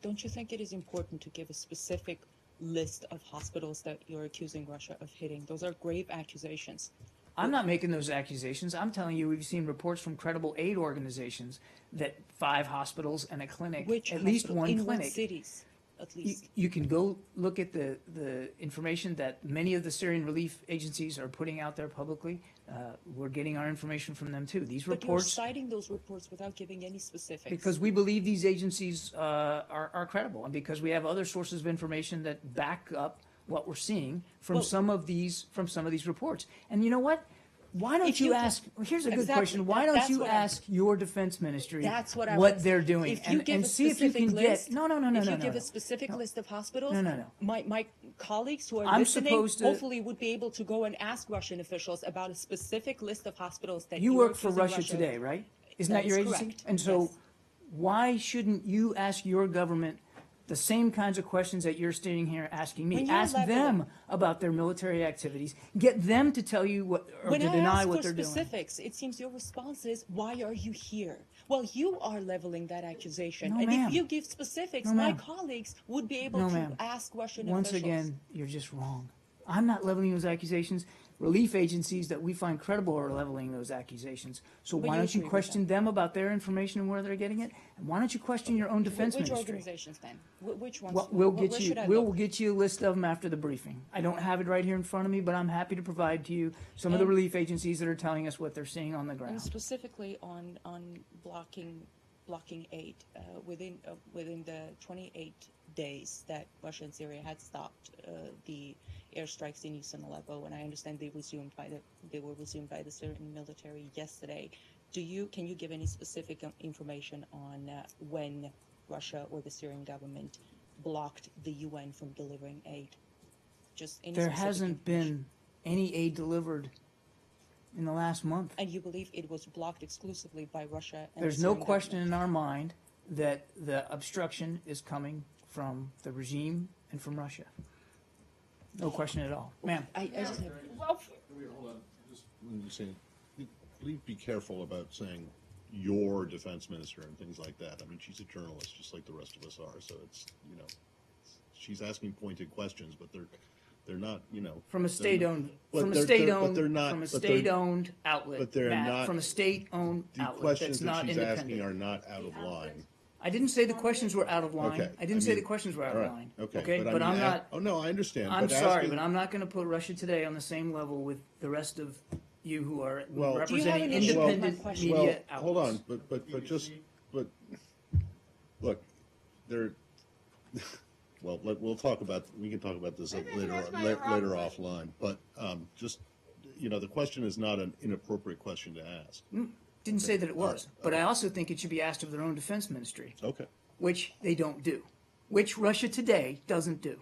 don't you think it is important to give a specific list of hospitals that you're accusing Russia of hitting? Those are grave accusations. I'm not making those accusations. I'm telling you, we've seen reports from credible aid organizations that 5 hospitals and a clinic, Which at least hospital? one in clinic. what cities, at You, least? you can go look at the information that many of the Syrian relief agencies are putting out there publicly. We're getting our information from them too. These But reports, you're citing those reports without giving any specifics. because we believe these agencies are credible, and because we have other sources of information that back up what we're seeing from Well, some of these reports. And you know what? Why don't If you you ask? Here's a good Exactly. question. Why don't That's you what I'm- ask your defense ministry That's what they're doing, If you give and a see if you specific can list, get no. If you no, give no. a specific list of hospitals, No. my colleagues who are I'm listening supposed to- hopefully would be able to go and ask Russian officials about a specific list of hospitals that You you're work for accusing Russia Today, right? Isn't That that your is agency? correct. And so, Yes. why shouldn't you ask your government the same kinds of questions that you're sitting here asking me? When you're Ask them about their military activities. Get them to tell you what, or When to I deny ask what for they're doing. specifics, it seems your response is, "Why are you here?" Well, you are leveling that accusation, No, and ma'am. if you give specifics, No, my ma'am. colleagues would be able No, to ma'am. ask Russian Once officials. again, you're just wrong. I'm not leveling those accusations. Relief agencies that we find credible are leveling those accusations. So But why you don't you agree with question them about their information and where they're getting it? And why don't you question your own defense Which ministry? organizations then? Which ones? Well, Where should I we'll look? get you a list of them after the briefing. I don't have it right here in front of me, but I'm happy to provide to you some of the And- relief agencies that are telling us what they're seeing on the And ground. specifically on blocking aid within the 28 days that Russia and Syria had stopped the airstrikes in eastern Aleppo, and I understand they were resumed by the Syrian military yesterday. Can you give any specific information on when Russia or the Syrian government blocked the UN from delivering aid? Just any There specific hasn't information. been any aid delivered in the last month. And you believe it was blocked exclusively by Russia and There's the no Syrian question government? in our mind that the obstruction is coming from the regime and from Russia. No question at all. Ma'am. I just have, Wait, hold on. Just when you say, please be careful about saying your defense minister and things like that. I mean, she's a journalist, just like the rest of us are. So it's, she's asking pointed questions, but they're not, From a state-owned, but from a they're state-owned, but they're not- from a but they're- state-owned outlet, but they're Matt, not- from a state-owned the outlet questions that's that not she's asking independent. are not out of line. I didn't say the questions were out of line. Okay. I didn't say the questions were out all of right, line. Okay, But I'm not, Oh, no, I understand. I'm but sorry, asking- but I'm not gonna put Russia Today on the same level with the rest of you who are Well- Do you have representing an issue with my independent question? media Well, outlets. hold on, but look, there. Well, we can talk about this later offline. But just the question is not an inappropriate question to ask. Didn't say that it was, but I also think it should be asked of their own defense ministry, Okay. which they don't do, which Russia Today doesn't do.